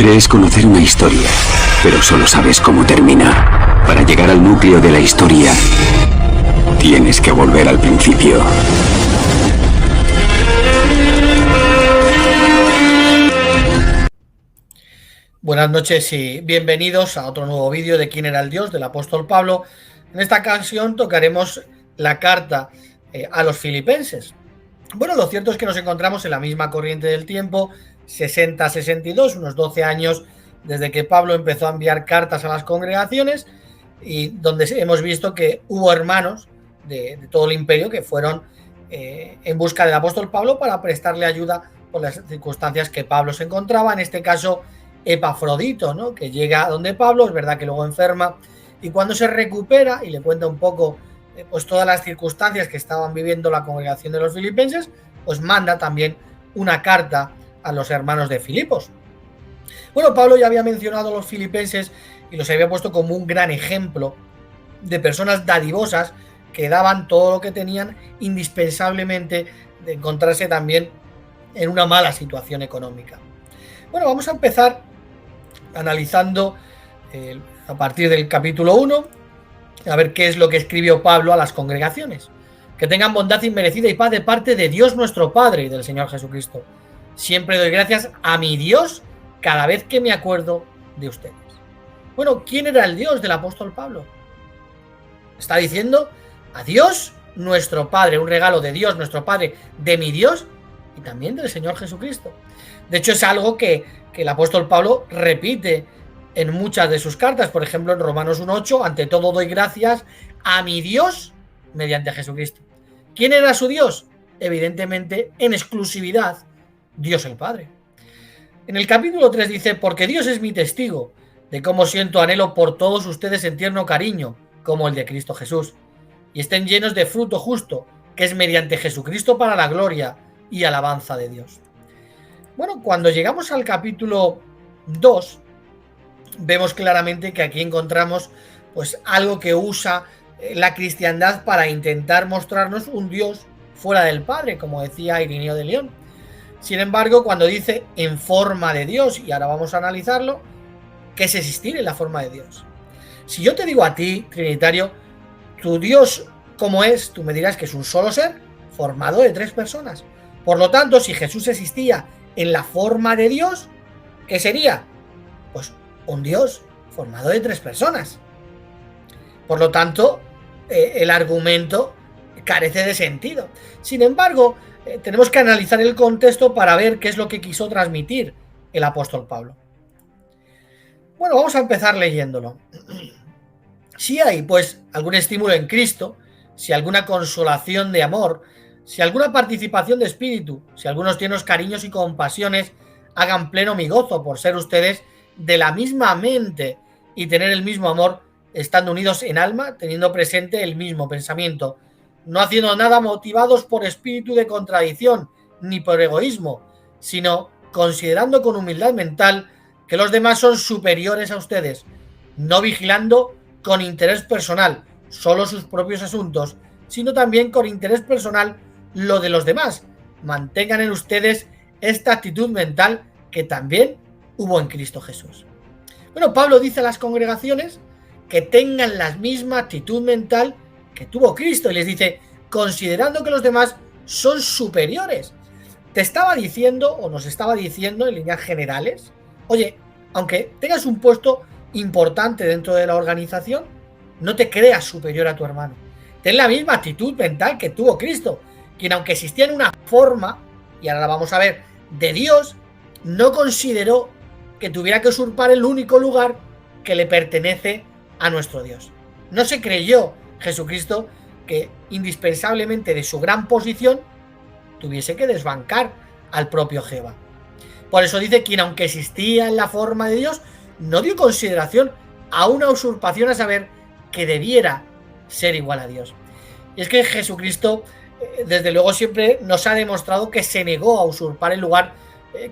Crees conocer una historia, pero solo sabes cómo termina. Para llegar al núcleo de la historia, tienes que volver al principio. Buenas noches y bienvenidos a otro nuevo vídeo de ¿Quién era el Dios?, del apóstol Pablo. En esta ocasión tocaremos la carta a los filipenses. Bueno, lo cierto es que nos encontramos en la misma corriente del tiempo, 60-62, unos 12 años desde que Pablo empezó a enviar cartas a las congregaciones, y donde hemos visto que hubo hermanos de todo el imperio que fueron en busca del apóstol Pablo para prestarle ayuda por las circunstancias que Pablo se encontraba. En este caso, Epafrodito, ¿no?, que llega donde Pablo, es verdad que luego enferma, y cuando se recupera y le cuenta un poco pues todas las circunstancias que estaban viviendo la congregación de los filipenses, pues manda también una carta a los hermanos de Filipos. Bueno, Pablo ya había mencionado a los filipenses y los había puesto como un gran ejemplo de personas dadivosas que daban todo lo que tenían, indispensablemente de encontrarse también en una mala situación económica. Bueno, vamos a empezar analizando a partir del capítulo 1, a ver qué es lo que escribió Pablo a las congregaciones. Que tengan bondad inmerecida y paz de parte de Dios nuestro Padre y del Señor Jesucristo. Siempre doy gracias a mi Dios cada vez que me acuerdo de ustedes. Bueno, ¿quién era el Dios del apóstol Pablo? Está diciendo a Dios nuestro Padre, un regalo de Dios nuestro Padre, de mi Dios y también del Señor Jesucristo. De hecho, es algo que el apóstol Pablo repite en muchas de sus cartas. Por ejemplo, en Romanos 1:8, ante todo doy gracias a mi Dios mediante Jesucristo. ¿Quién era su Dios? Evidentemente, en exclusividad, Dios el Padre. En el capítulo 3 dice, porque Dios es mi testigo de cómo siento anhelo por todos ustedes en tierno cariño, como el de Cristo Jesús, y estén llenos de fruto justo, que es mediante Jesucristo para la gloria y alabanza de Dios. Bueno, cuando llegamos al capítulo 2, vemos claramente que aquí encontramos pues algo que usa la cristiandad para intentar mostrarnos un Dios fuera del Padre, como decía Irineo de León. Sin embargo, cuando dice en forma de Dios, y ahora vamos a analizarlo, ¿qué es existir en la forma de Dios? Si yo te digo a ti, trinitario, tu Dios cómo es, tú me dirás que es un solo ser formado de 3 personas. Por lo tanto, si Jesús existía en la forma de Dios, ¿qué sería? Pues un Dios formado de 3 personas. Por lo tanto, el argumento carece de sentido. Sin embargo, tenemos que analizar el contexto para ver qué es lo que quiso transmitir el apóstol Pablo. Bueno, vamos a empezar leyéndolo. Si hay, pues, algún estímulo en Cristo, si alguna consolación de amor, si alguna participación de espíritu, si algunos tiernos cariños y compasiones, hagan pleno mi gozo por ser ustedes de la misma mente y tener el mismo amor, estando unidos en alma, teniendo presente el mismo pensamiento, no haciendo nada motivados por espíritu de contradicción ni por egoísmo, sino considerando con humildad mental que los demás son superiores a ustedes, no vigilando con interés personal solo sus propios asuntos, sino también con interés personal lo de los demás. Mantengan en ustedes esta actitud mental que también hubo en Cristo Jesús. Bueno, Pablo dice a las congregaciones que tengan la misma actitud mental que tuvo Cristo y les dice, considerando que los demás son superiores. Te estaba diciendo, o nos estaba diciendo en líneas generales, oye, aunque tengas un puesto importante dentro de la organización, no te creas superior a tu hermano. Ten la misma actitud mental que tuvo Cristo, quien aunque existía en una forma, y ahora la vamos a ver, de Dios, no consideró que tuviera que usurpar el único lugar que le pertenece a nuestro Dios. No se creyó Jesucristo que indispensablemente de su gran posición tuviese que desbancar al propio Jehová. Por eso dice, quien aunque existía en la forma de Dios, no dio consideración a una usurpación, a saber, que debiera ser igual a Dios. Y es que Jesucristo, desde luego, siempre nos ha demostrado que se negó a usurpar el lugar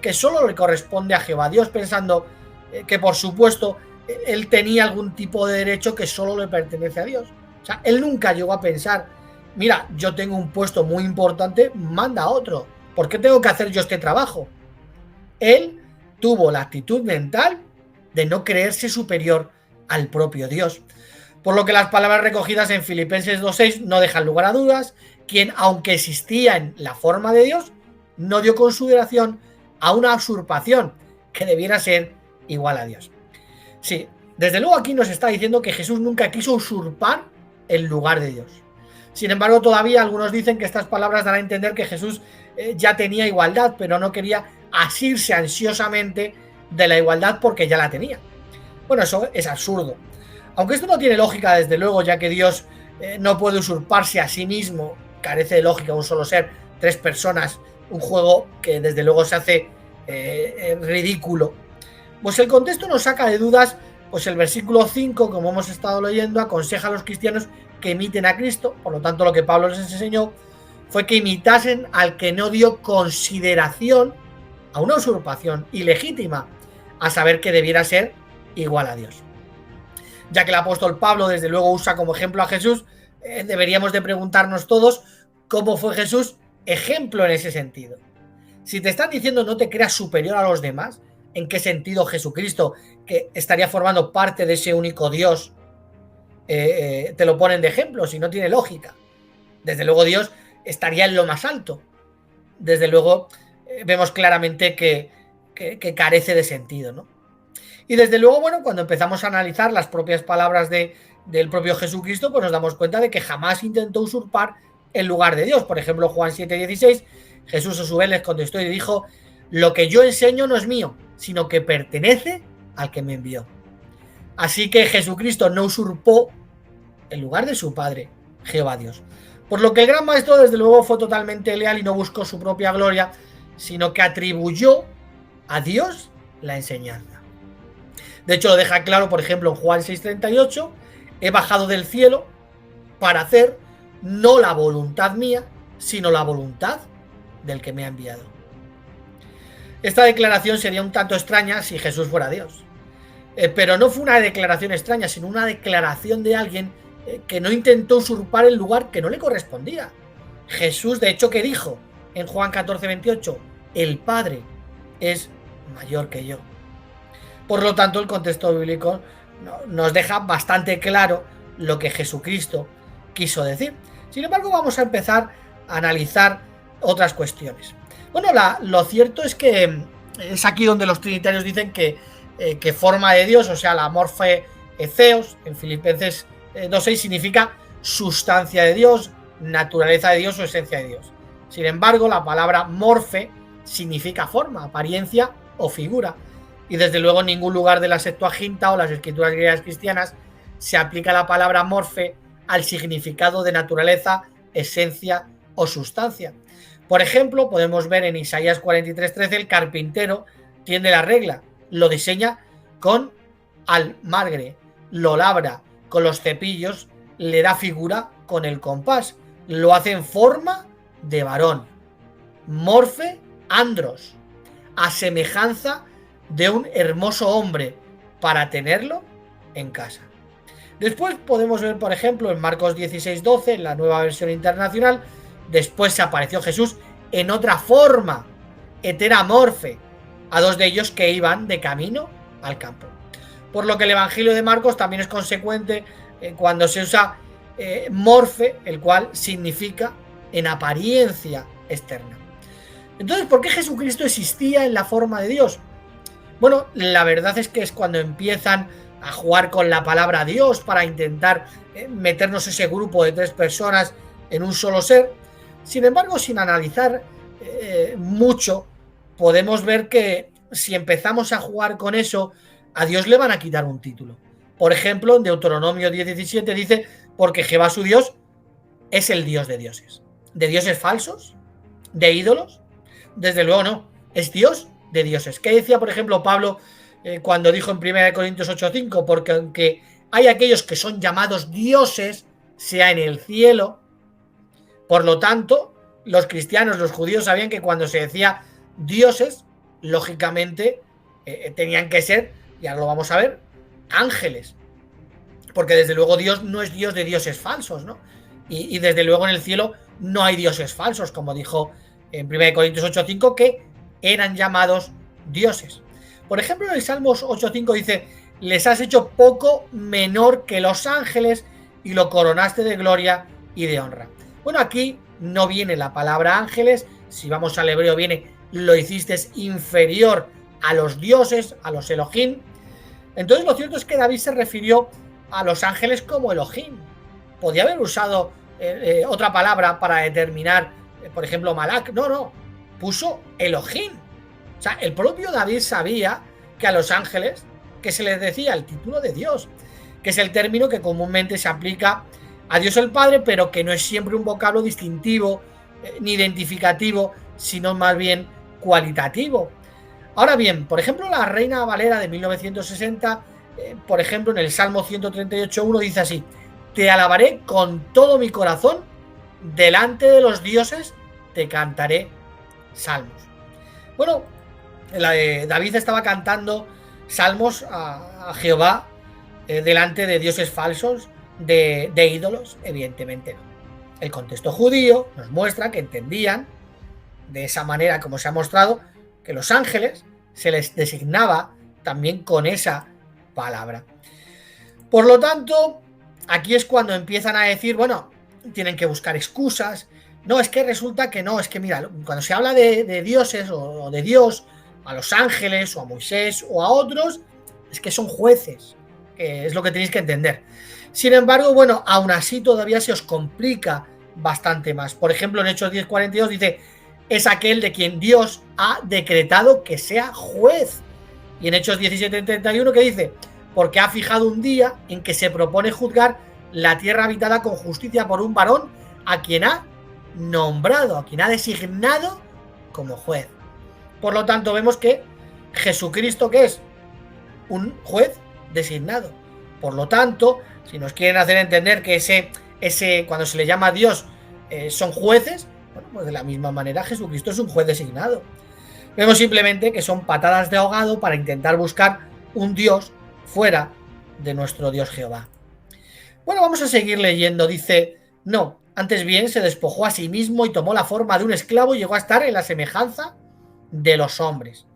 que solo le corresponde a Jehová Dios, pensando que, por supuesto, él tenía algún tipo de derecho que solo le pertenece a Dios. O sea, él nunca llegó a pensar, mira, yo tengo un puesto muy importante, manda a otro. ¿Por qué tengo que hacer yo este trabajo? Él tuvo la actitud mental de no creerse superior al propio Dios. Por lo que las palabras recogidas en Filipenses 2:6 no dejan lugar a dudas, quien, aunque existía en la forma de Dios, no dio consideración a una usurpación que debiera ser igual a Dios. Sí, desde luego aquí nos está diciendo que Jesús nunca quiso usurpar el lugar de Dios. Sin embargo, todavía algunos dicen que estas palabras dan a entender que Jesús ya tenía igualdad, pero no quería asirse ansiosamente de la igualdad porque ya la tenía. Bueno, eso es absurdo. Aunque esto no tiene lógica, desde luego, ya que Dios no puede usurparse a sí mismo, carece de lógica un solo ser, 3 personas, un juego que desde luego se hace ridículo. Pues el contexto nos saca de dudas, pues el versículo 5, como hemos estado leyendo, aconseja a los cristianos que imiten a Cristo. Por lo tanto, lo que Pablo les enseñó fue que imitasen al que no dio consideración a una usurpación ilegítima, a saber que debiera ser igual a Dios. Ya que el apóstol Pablo desde luego usa como ejemplo a Jesús, deberíamos de preguntarnos todos cómo fue Jesús ejemplo en ese sentido. Si te están diciendo no te creas superior a los demás, ¿en qué sentido Jesucristo, que estaría formando parte de ese único Dios, te lo ponen de ejemplo? Si no tiene lógica. Desde luego Dios estaría en lo más alto. Desde luego vemos claramente que carece de sentido, ¿no? Y desde luego, bueno, cuando empezamos a analizar las propias palabras del propio Jesucristo, pues nos damos cuenta de que jamás intentó usurpar el lugar de Dios. Por ejemplo, Juan 7:16, Jesús a su vez les contestó y dijo: lo que yo enseño no es mío, sino que pertenece al que me envió. Así que Jesucristo no usurpó el lugar de su Padre, Jehová Dios. Por lo que el gran maestro desde luego fue totalmente leal y no buscó su propia gloria, sino que atribuyó a Dios la enseñanza. De hecho, lo deja claro, por ejemplo, en Juan 6:38, he bajado del cielo para hacer no la voluntad mía, sino la voluntad del que me ha enviado. Esta declaración sería un tanto extraña si Jesús fuera Dios. Pero no fue una declaración extraña, sino una declaración de alguien que no intentó usurpar el lugar que no le correspondía. Jesús, de hecho, que dijo en Juan 14:28, el Padre es mayor que yo. Por lo tanto, el contexto bíblico nos deja bastante claro lo que Jesucristo quiso decir. Sin embargo, vamos a empezar a analizar otras cuestiones. Bueno, lo cierto es que es aquí donde los trinitarios dicen que forma de Dios, o sea, la morfe theos, en Filipenses 2:6, significa sustancia de Dios, naturaleza de Dios o esencia de Dios. Sin embargo, la palabra morfe significa forma, apariencia o figura. Y desde luego en ningún lugar de la Septuaginta o las escrituras griegas cristianas se aplica la palabra morfe al significado de naturaleza, esencia o sustancia. Por ejemplo, podemos ver en Isaías 43:13, el carpintero tiende la regla, lo diseña con almagre, lo labra con los cepillos, le da figura con el compás, lo hace en forma de varón. Morfe andros, a semejanza de un hermoso hombre, para tenerlo en casa. Después podemos ver, por ejemplo, en Marcos 16:12, en la Nueva Versión Internacional, después se apareció Jesús en otra forma, heteramorfe, a 2 de ellos que iban de camino al campo. Por lo que el Evangelio de Marcos también es consecuente cuando se usa morfe, el cual significa en apariencia externa. Entonces, ¿por qué Jesucristo existía en la forma de Dios? Bueno, la verdad es que es cuando empiezan a jugar con la palabra Dios para intentar meternos ese grupo de 3 personas en un solo ser. Sin embargo, sin analizar mucho, podemos ver que si empezamos a jugar con eso, a Dios le van a quitar un título. Por ejemplo, en Deuteronomio 10:17 dice: porque Jehová su Dios es el Dios de dioses. ¿De dioses falsos? ¿De ídolos? Desde luego no, es Dios de dioses. ¿Qué decía, por ejemplo, Pablo cuando dijo en 1 Corintios 8:5? Porque aunque hay aquellos que son llamados dioses, sea en el cielo. Por lo tanto, los cristianos, los judíos sabían que cuando se decía dioses, lógicamente tenían que ser, y ahora lo vamos a ver, ángeles. Porque desde luego Dios no es Dios de dioses falsos, ¿no? Y desde luego en el cielo no hay dioses falsos, como dijo en 1 Corintios 8:5, que eran llamados dioses. Por ejemplo, en el Salmos 8.5 dice: les has hecho poco menor que los ángeles y lo coronaste de gloria y de honra. Bueno, aquí no viene la palabra ángeles. Si vamos al hebreo viene: lo hiciste inferior a los dioses, a los Elohim. Entonces lo cierto es que David se refirió a los ángeles como Elohim. Podía haber usado otra palabra para determinar, por ejemplo, Malak. No, puso Elohim. O sea, el propio David sabía que a los ángeles, que se les decía el título de Dios, que es el término que comúnmente se aplica a Dios el Padre, pero que no es siempre un vocablo distintivo ni identificativo, sino más bien cualitativo. Ahora bien, por ejemplo, la Reina Valera de 1960, por ejemplo, en el Salmo 138.1 dice así: te alabaré con todo mi corazón, delante de los dioses te cantaré salmos. Bueno, David estaba cantando salmos a Jehová delante de dioses falsos, de ídolos, evidentemente no. El contexto judío nos muestra que entendían de esa manera, como se ha mostrado, que los ángeles se les designaba también con esa palabra. Por lo tanto, aquí es cuando empiezan a decir, bueno, tienen que buscar excusas. No, es que resulta que no, es que mira, cuando se habla de dioses o de Dios, a los ángeles o a Moisés o a otros, es que son jueces, que es lo que tenéis que entender. Sin embargo, bueno, aún así todavía se os complica bastante más. Por ejemplo, en Hechos 10:42 dice: es aquel de quien Dios ha decretado que sea juez. Y en Hechos 17:31 que dice: porque ha fijado un día en que se propone juzgar la tierra habitada con justicia por un varón a quien ha nombrado, a quien ha designado como juez. Por lo tanto, vemos que Jesucristo, que es un juez designado. Por lo tanto, si nos quieren hacer entender que ese cuando se le llama a Dios son jueces, bueno, pues de la misma manera Jesucristo es un juez designado. Vemos simplemente que son patadas de ahogado para intentar buscar un Dios fuera de nuestro Dios Jehová. Bueno, vamos a seguir leyendo. Dice: no, antes bien se despojó a sí mismo y tomó la forma de un esclavo y llegó a estar en la semejanza de los hombres.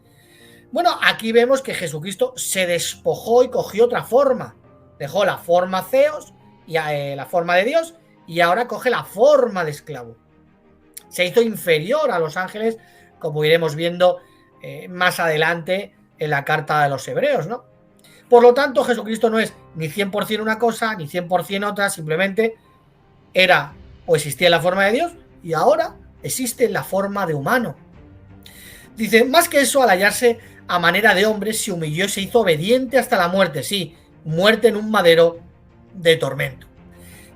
Bueno, aquí vemos que Jesucristo se despojó y cogió otra forma. Dejó la forma Theos, y la forma de Dios, y ahora coge la forma de esclavo. Se hizo inferior a los ángeles, como iremos viendo más adelante en la carta de los hebreos, ¿no? Por lo tanto, Jesucristo no es ni 100% una cosa, ni 100% otra, simplemente era o existía en la forma de Dios y ahora existe en la forma de humano. Dice: más que eso, al hallarse a manera de hombre, se humilló y se hizo obediente hasta la muerte, sí, muerte en un madero de tormento.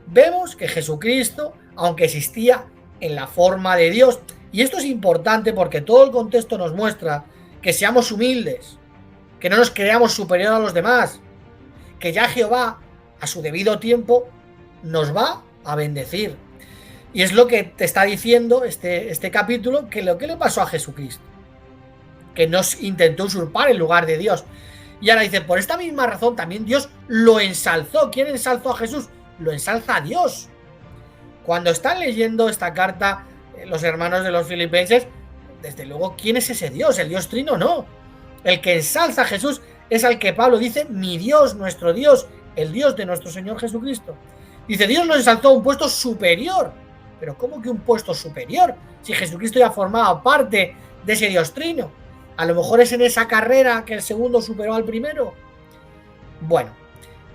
Vemos que Jesucristo, aunque existía en la forma de Dios, y esto es importante porque todo el contexto nos muestra que seamos humildes, que no nos creamos superior a los demás, que ya Jehová, a su debido tiempo, nos va a bendecir. Y es lo que te está diciendo este capítulo, que lo que le pasó a Jesucristo, que nos intentó usurpar el lugar de Dios. Y ahora dice: por esta misma razón también Dios lo ensalzó. ¿Quién ensalzó a Jesús? Lo ensalza a Dios. Cuando están leyendo esta carta los hermanos de los filipenses, desde luego, ¿quién es ese Dios? El Dios Trino no. El que ensalza a Jesús es al que Pablo dice: mi Dios, nuestro Dios, el Dios de nuestro Señor Jesucristo. Dice: Dios lo ensalzó a un puesto superior. ¿Pero cómo que un puesto superior? Si Jesucristo ya formaba parte de ese Dios Trino. A lo mejor es en esa carrera que el segundo superó al primero. Bueno,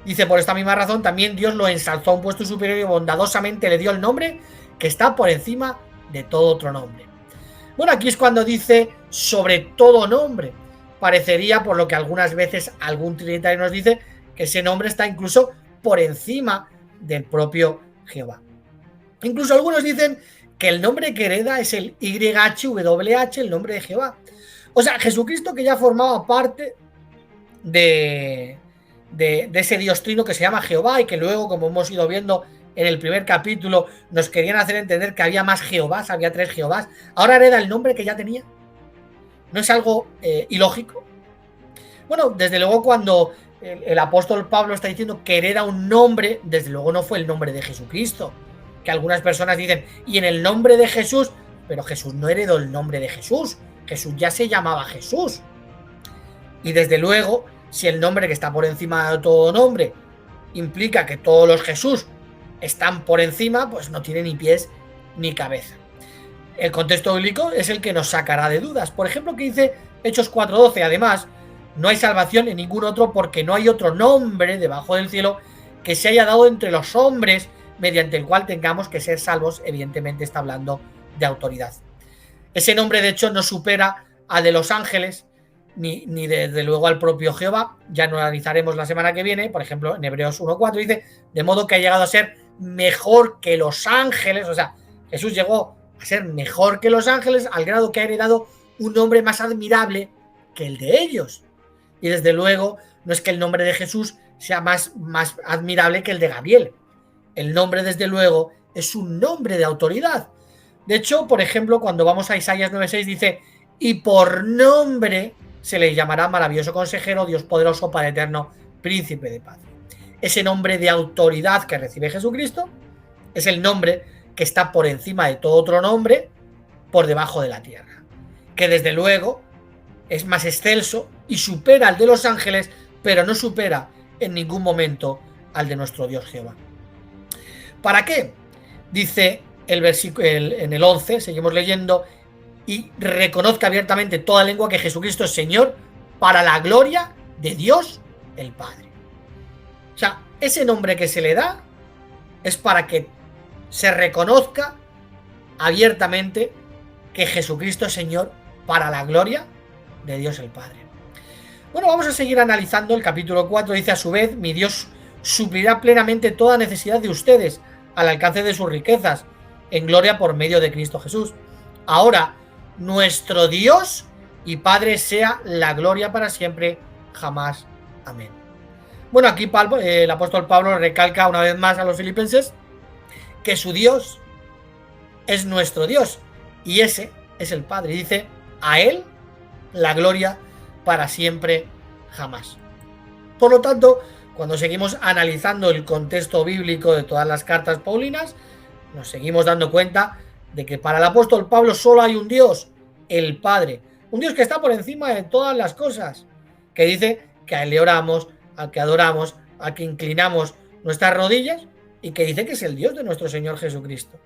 dice: por esta misma razón también Dios lo ensalzó a un puesto superior y bondadosamente le dio el nombre que está por encima de todo otro nombre. Bueno, aquí es cuando dice sobre todo nombre. Parecería, por lo que algunas veces algún trinitario nos dice, que ese nombre está incluso por encima del propio Jehová. Incluso algunos dicen que el nombre que hereda es el YHWH, el nombre de Jehová. O sea, Jesucristo, que ya formaba parte de ese Dios trino que se llama Jehová y que luego, como hemos ido viendo en el primer capítulo, nos querían hacer entender que había más Jehovás, había 3 Jehovás. Ahora hereda el nombre que ya tenía. ¿No es algo ilógico? Bueno, desde luego cuando el apóstol Pablo está diciendo que hereda un nombre, desde luego no fue el nombre de Jesucristo. Que algunas personas dicen: y en el nombre de Jesús, pero Jesús no heredó el nombre de Jesús. Jesús ya se llamaba Jesús. Y desde luego, si el nombre que está por encima de todo nombre implica que todos los Jesús están por encima, pues no tiene ni pies ni cabeza. El contexto bíblico es el que nos sacará de dudas. Por ejemplo, que dice Hechos 4:12, además, no hay salvación en ningún otro porque no hay otro nombre debajo del cielo que se haya dado entre los hombres mediante el cual tengamos que ser salvos. Evidentemente está hablando de autoridad. Ese nombre, de hecho, no supera al de los ángeles, ni desde luego al propio Jehová. Ya lo analizaremos la semana que viene. Por ejemplo, en Hebreos 1:4 dice, de modo que ha llegado a ser mejor que los ángeles. O sea, Jesús llegó a ser mejor que los ángeles al grado que ha heredado un nombre más admirable que el de ellos. Y desde luego no es que el nombre de Jesús sea más admirable que el de Gabriel. El nombre, desde luego, es un nombre de autoridad. De hecho, por ejemplo, cuando vamos a Isaías 9:6 dice, y por nombre se le llamará maravilloso consejero, Dios poderoso, Padre eterno, príncipe de paz. Ese nombre de autoridad que recibe Jesucristo es el nombre que está por encima de todo otro nombre por debajo de la tierra, que desde luego es más excelso y supera al de los ángeles, pero no supera en ningún momento al de nuestro Dios Jehová. ¿Para qué? Dice el versículo en el 11, seguimos leyendo, y reconozca abiertamente toda lengua que Jesucristo es Señor para la gloria de Dios el Padre. O sea, ese nombre que se le da es para que se reconozca abiertamente que Jesucristo es Señor para la gloria de Dios el Padre. Bueno, vamos a seguir analizando el capítulo 4. Dice, a su vez, mi Dios suplirá plenamente toda necesidad de ustedes al alcance de sus riquezas en gloria por medio de Cristo Jesús. Ahora, nuestro Dios y Padre sea la gloria para siempre, jamás. Amén. Bueno, aquí el apóstol Pablo recalca una vez más a los filipenses que su Dios es nuestro Dios y ese es el Padre. Dice, a Él la gloria para siempre, jamás. Por lo tanto, cuando seguimos analizando el contexto bíblico de todas las cartas paulinas, nos seguimos dando cuenta de que para el apóstol Pablo solo hay un Dios, el Padre, un Dios que está por encima de todas las cosas, que dice que a Él le oramos, al que adoramos, al que inclinamos nuestras rodillas y que dice que es el Dios de nuestro Señor Jesucristo.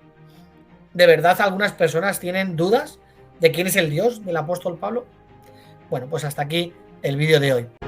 ¿De verdad algunas personas tienen dudas de quién es el Dios del apóstol Pablo? Bueno, pues hasta aquí el vídeo de hoy.